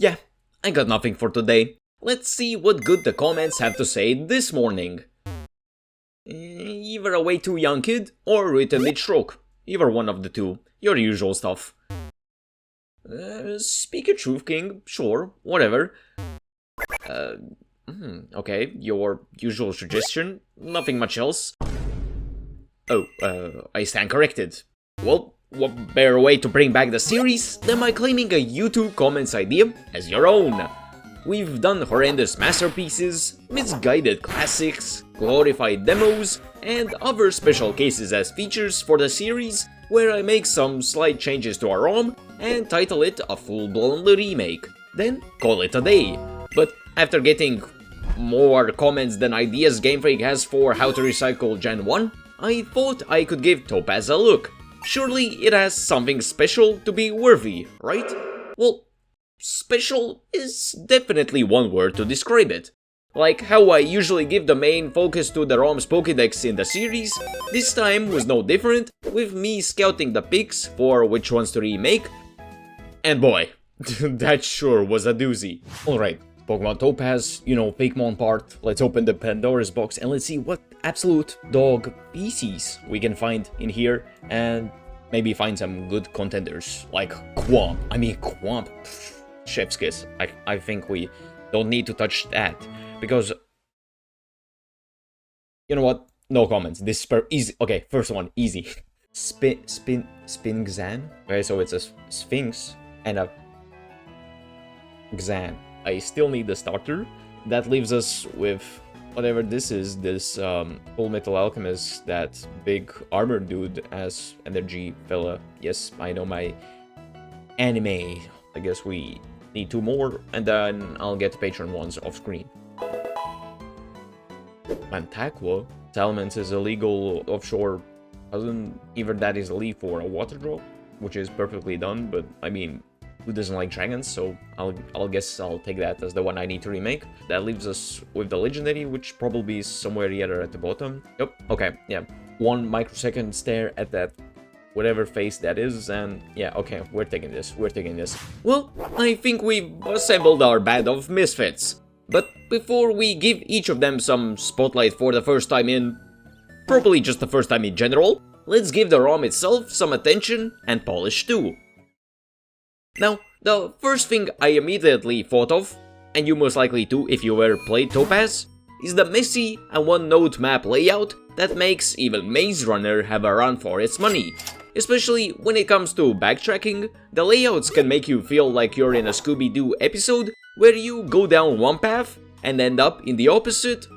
Yeah, I got nothing for today. Let's see what good the comments have to say this morning. Either a way too young kid or with a mid-stroke. Either one of the two. Your usual stuff. Speak your truth, King. Sure, whatever. Okay, your usual suggestion. Nothing much else. Oh, I stand corrected. Well, what better way to bring back the series than by claiming a YouTube comments idea as your own? We've done horrendous masterpieces, misguided classics, glorified demos, and other special cases as features for the series where I make some slight changes to our ROM and title it a full-blown remake, then call it a day. But after getting more comments than ideas Game Freak has for how to recycle Gen 1, I thought I could give Topaz a look. Surely it has something special to be worthy, right? Well, special is definitely one word to describe it. Like how I usually give the main focus to the ROM's Pokédex in the series, this time was no different, with me scouting the picks for which ones to remake. And boy, that sure was a doozy. Alright, Pokemon Topaz, you know, Pokemon part, let's open the Pandora's box and let's see what absolute dog species we can find in here and maybe find some good contenders, like Quamp. I mean, Quamp, chef's kiss. I think we don't need to touch that, because, you know what, no comments, this is easy. Okay, first one, easy. Sphinxan? Okay, so it's a Sphinx and a Xan. I still need the starter. That leaves us with whatever this is, this Full Metal Alchemist, that big armor dude as energy fella. Yes, I know my anime. I guess we need 2 more, and then I'll get the Patron ones off screen. Mantaqua? Salamence is a legal offshore cousin. Either that is a leaf or a water drop, which is perfectly done, but I mean, who doesn't like dragons, so I'll guess I'll take that as the one I need to remake. That leaves us with the legendary, which probably is somewhere here at the bottom. Yep, okay, yeah. 1 microsecond stare at that whatever face that is, and yeah, okay, we're taking this. Well, I think we've assembled our band of misfits. But before we give each of them some spotlight for the first time in, probably just the first time in general, let's give the ROM itself some attention and polish too. Now, the first thing I immediately thought of, and you most likely too if you ever played Topaz, is the messy and one-note map layout that makes even Maze Runner have a run for its money. Especially when it comes to backtracking, the layouts can make you feel like you're in a Scooby-Doo episode where you go down one path and end up in the opposite,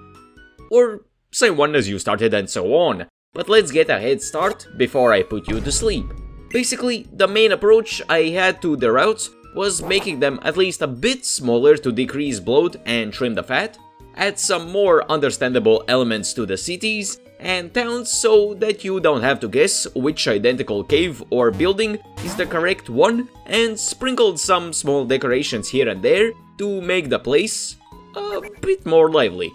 or same one as you started and so on. But let's get a head start before I put you to sleep. Basically, the main approach I had to the routes was making them at least a bit smaller to decrease bloat and trim the fat, add some more understandable elements to the cities and towns so that you don't have to guess which identical cave or building is the correct one, and sprinkled some small decorations here and there to make the place a bit more lively.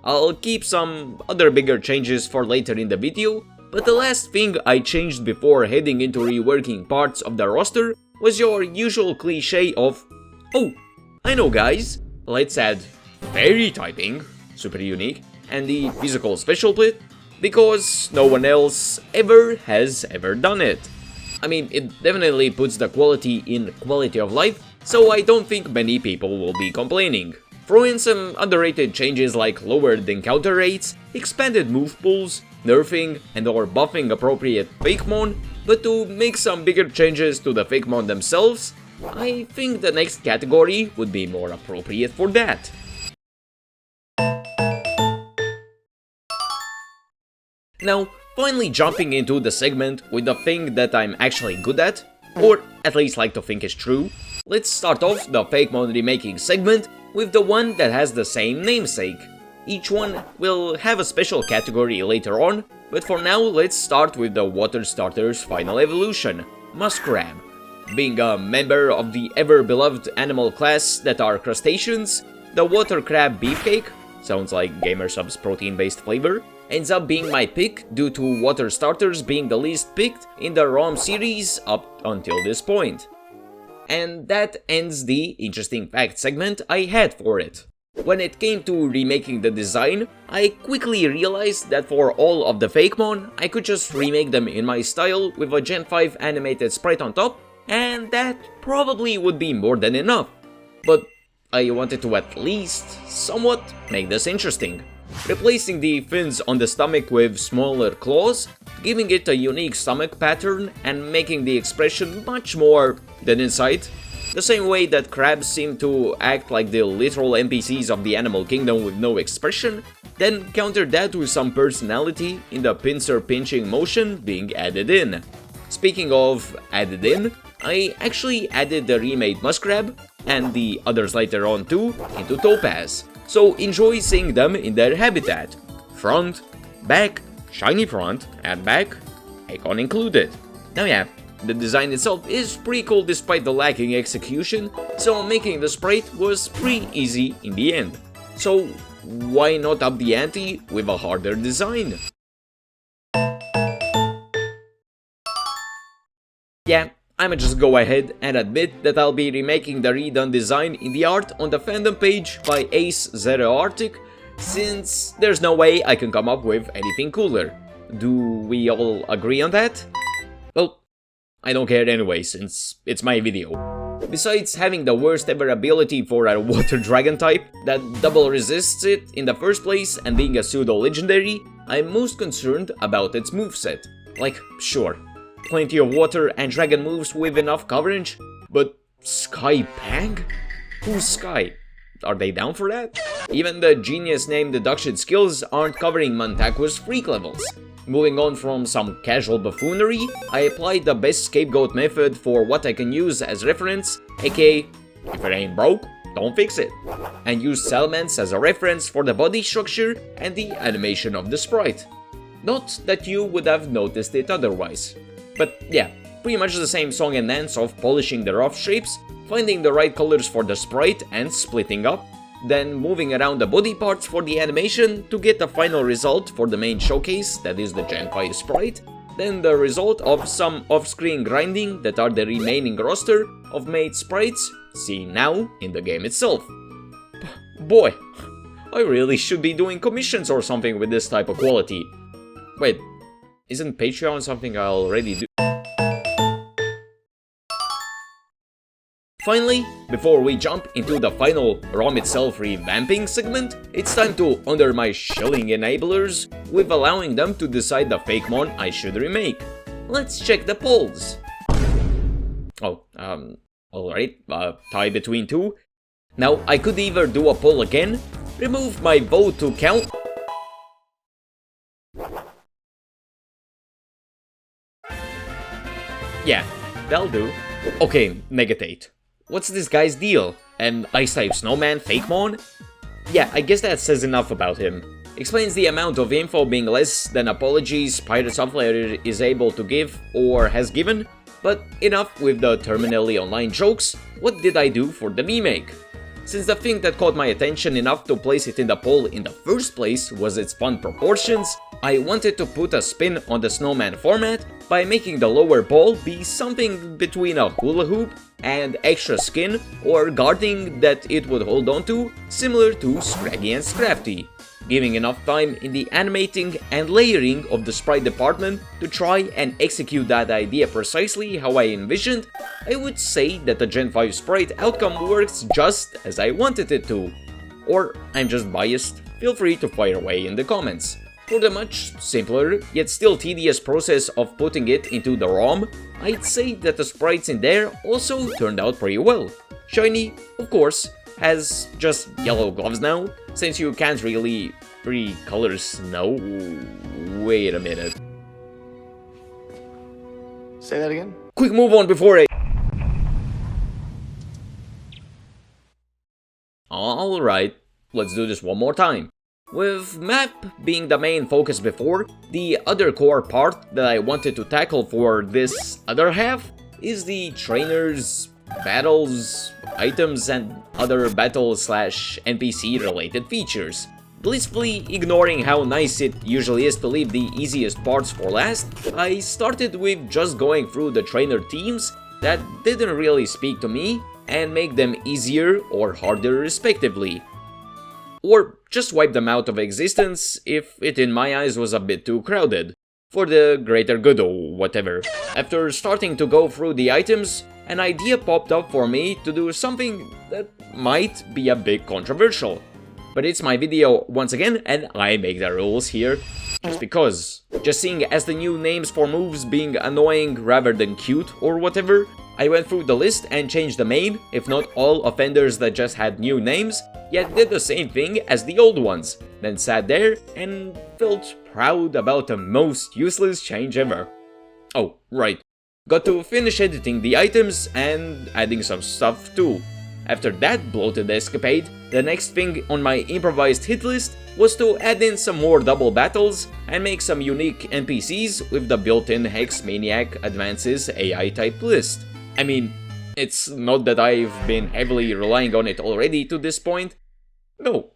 I'll keep some other bigger changes for later in the video, but the last thing I changed before heading into reworking parts of the roster was your usual cliche of, oh, I know guys, let's add fairy typing, super unique, and the physical special split, because no one else has ever done it. I mean, it definitely puts the quality in quality of life, so I don't think many people will be complaining. Throw in some underrated changes like lowered encounter rates, expanded move pools, nerfing and or buffing appropriate Fakemon, but to make some bigger changes to the Fakemon themselves, I think the next category would be more appropriate for that. Now, finally jumping into the segment with the thing that I'm actually good at, or at least like to think is true, let's start off the Fakemon remaking segment with the one that has the same namesake. Each one will have a special category later on, but for now let's start with the Water Starter's final evolution, Muskrab. Being a member of the ever-beloved animal class that are crustaceans, the Water Crab Beefcake, sounds like GamerSub's protein-based flavor, ends up being my pick due to Water Starters being the least picked in the ROM series up until this point. And that ends the interesting fact segment I had for it. When it came to remaking the design, I quickly realized that for all of the Fakemon, I could just remake them in my style with a Gen 5 animated sprite on top, and that probably would be more than enough. But I wanted to at least somewhat make this interesting, replacing the fins on the stomach with smaller claws, giving it a unique stomach pattern and making the expression much more than inside. The same way that crabs seem to act like the literal NPCs of the animal kingdom with no expression, then counter that with some personality in the pincer pinching motion being added in. Speaking of added in, I actually added the remade muskrat, and the others later on too, into Topaz, so enjoy seeing them in their habitat. Front, back, shiny front, and back, icon included. Now yeah, the design itself is pretty cool despite the lacking execution, so making the sprite was pretty easy in the end. So why not up the ante with a harder design? Yeah, I'ma just go ahead and admit that I'll be remaking the redone design in the art on the fandom page by Ace Zero Arctic, since there's no way I can come up with anything cooler. Do we all agree on that? Well, I don't care anyway, since it's my video. Besides having the worst ever ability for a water dragon type that double resists it in the first place and being a pseudo legendary, I'm most concerned about its moveset. Like, sure, plenty of water and dragon moves with enough coverage, but Sky Pang? Who's Sky? Are they down for that? Even the genius name deduction skills aren't covering Mantaqua's freak levels. Moving on from some casual buffoonery, I applied the best scapegoat method for what I can use as reference, aka, if it ain't broke, don't fix it, and used Salamence as a reference for the body structure and the animation of the sprite. Not that you would have noticed it otherwise. But yeah, pretty much the same song and dance of polishing the rough shapes, finding the right colors for the sprite and splitting up, then moving around the body parts for the animation to get the final result for the main showcase, that is the Gen 5 sprite, then the result of some off-screen grinding that are the remaining roster of made sprites seen now in the game itself. Boy, I really should be doing commissions or something with this type of quality. Wait, isn't Patreon something I already do? Finally, before we jump into the final ROM itself revamping segment, it's time to honor my shilling enablers with allowing them to decide the Fakemon I should remake. Let's check the polls. Oh, alright, tie between two. Now, I could either do a poll again, remove my vote to count. Yeah, that'll do. Okay, Negatate. What's this guy's deal? An Ice-type snowman Fakemon? Yeah, I guess that says enough about him. Explains the amount of info being less than apologies Pirate Software is able to give or has given, but enough with the terminally online jokes. What did I do for the remake? Since the thing that caught my attention enough to place it in the poll in the first place was its fun proportions, I wanted to put a spin on the snowman format by making the lower ball be something between a hula hoop and extra skin or guarding that it would hold on to, similar to Scraggy and Scrafty, giving enough time in the animating and layering of the sprite department to try and execute that idea precisely how I envisioned. I would say that the Gen 5 sprite outcome works just as I wanted it to. Or I'm just biased, feel free to fire away in the comments. For the much simpler, yet still tedious process of putting it into the ROM, I'd say that the sprites in there also turned out pretty well. Shiny, of course, has just yellow gloves now, since you can't really pre-color snow. Wait a minute. Say that again? Quick move on before I... Alright, let's do this one more time. With map being the main focus before, the other core part that I wanted to tackle for this other half is the trainers, battles, items, and other battle/NPC related features. Blissfully ignoring how nice it usually is to leave the easiest parts for last, I started with just going through the trainer teams that didn't really speak to me and make them easier or harder respectively. Or just wipe them out of existence if it in my eyes was a bit too crowded, for the greater good or whatever. After starting to go through the items, an idea popped up for me to do something that might be a bit controversial. But it's my video once again, and I make the rules here just because. Just seeing as the new names for moves being annoying rather than cute or whatever, I went through the list and changed the main, if not all, offenders that just had new names, yet did the same thing as the old ones, then sat there and felt proud about the most useless change ever. Oh, right. Got to finish editing the items and adding some stuff too. After that bloated escapade, the next thing on my improvised hit list was to add in some more double battles and make some unique NPCs with the built-in Hex Maniac Advances AI type list. I mean, it's not that I've been heavily relying on it already to this point. No,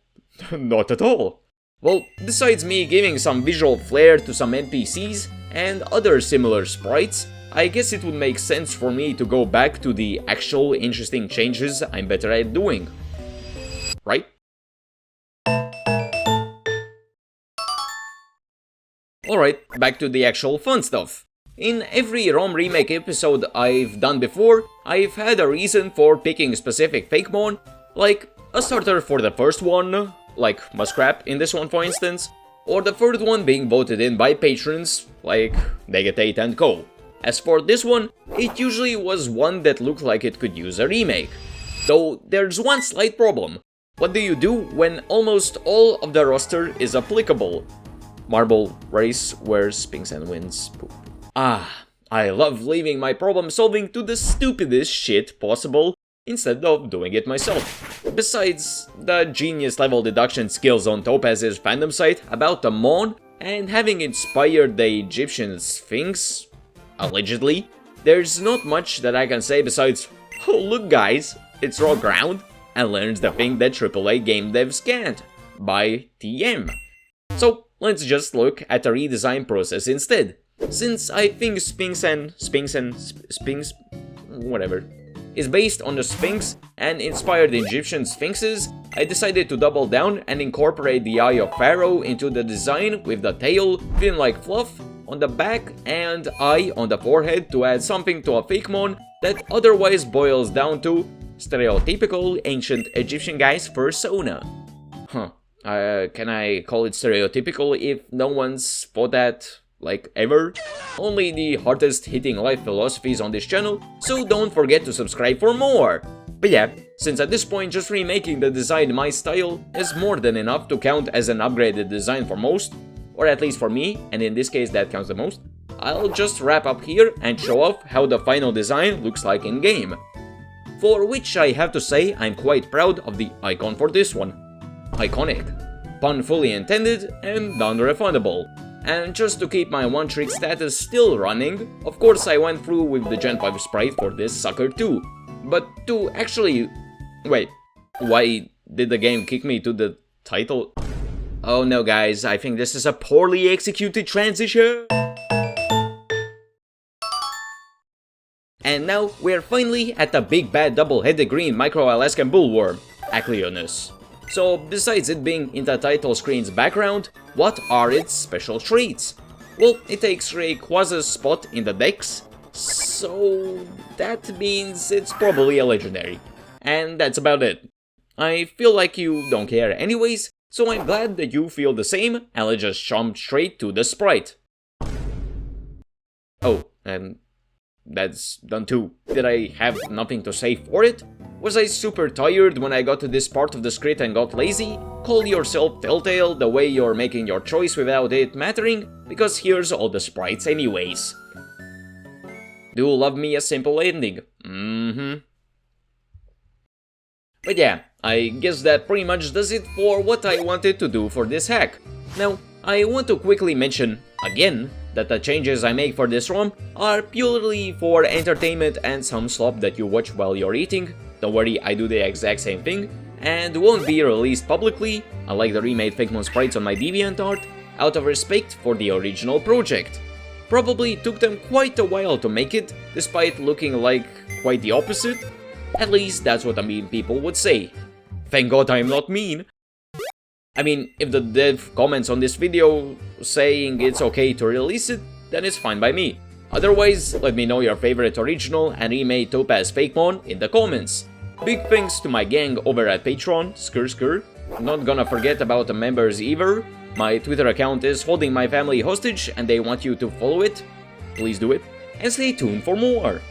not at all. Well, besides me giving some visual flair to some NPCs and other similar sprites, I guess it would make sense for me to go back to the actual interesting changes I'm better at doing. Right? Alright, back to the actual fun stuff. In every ROM Remake episode I've done before, I've had a reason for picking specific Pokemon, like a starter for the first one, like Muscrap in this one for instance, or the third one being voted in by patrons, like Negatate and Co. As for this one, it usually was one that looked like it could use a remake. Though there's one slight problem. What do you do when almost all of the roster is applicable? Marble race where Sphinx and wins. Ah, I love leaving my problem solving to the stupidest shit possible instead of doing it myself. Besides the genius level deduction skills on Topaz's fandom site about the Mon and having inspired the Egyptian Sphinx, allegedly, there's not much that I can say besides, oh look guys, it's raw ground, and learns the thing that AAA game devs can't, by TM. So let's just look at the redesign process instead. Since I think Sphinx, whatever, is based on the Sphinx and inspired Egyptian Sphinxes, I decided to double down and incorporate the Eye of Pharaoh into the design with the tail, thin like fluff, on the back and eye on the forehead to add something to a Pokemon that otherwise boils down to stereotypical ancient Egyptian guy's persona. Huh, can I call it stereotypical if no one's thought that, like, ever? Only the hardest hitting life philosophies on this channel, so don't forget to subscribe for more! But yeah, since at this point just remaking the design my style is more than enough to count as an upgraded design for most, or at least for me, and in this case that counts the most, I'll just wrap up here and show off how the final design looks like in game. For which I have to say I'm quite proud of the icon for this one. Iconic. Pun fully intended and non-refundable. And just to keep my one-trick status still running, of course I went through with the Gen 5 sprite for this sucker too. But to actually... wait, why did the game kick me to the title? Oh no guys, I think this is a poorly executed transition. And now we're finally at the big bad double-headed green micro-Alaskan bullworm, Acleonus. So besides it being in the title screen's background, what are its special traits? Well, it takes Rayquaza's spot in the dex, so that means it's probably a legendary. And that's about it. I feel like you don't care anyways, so I'm glad that you feel the same, and let's just jump straight to the sprite. Oh, and that's done too. Did I have nothing to say for it? Was I super tired when I got to this part of the script and got lazy? Call yourself telltale the way you're making your choice without it mattering, because here's all the sprites anyways. Do love me a simple ending. But yeah, I guess that pretty much does it for what I wanted to do for this hack. Now, I want to quickly mention, again, that the changes I make for this ROM are purely for entertainment and some slop that you watch while you're eating. Don't worry, I do the exact same thing, and won't be released publicly, unlike the remade Pokemon sprites on my DeviantArt, out of respect for the original project. Probably took them quite a while to make it, despite looking like quite the opposite. At least that's what the meme people would say. Thank God I'm not mean. I mean, if the dev comments on this video saying it's okay to release it, then it's fine by me. Otherwise, let me know your favorite original and remade Topaz Pokemon in the comments. Big thanks to my gang over at Patron, skrr. Not gonna forget about the members either. My Twitter account is holding my family hostage and they want you to follow it. Please do it. And stay tuned for more.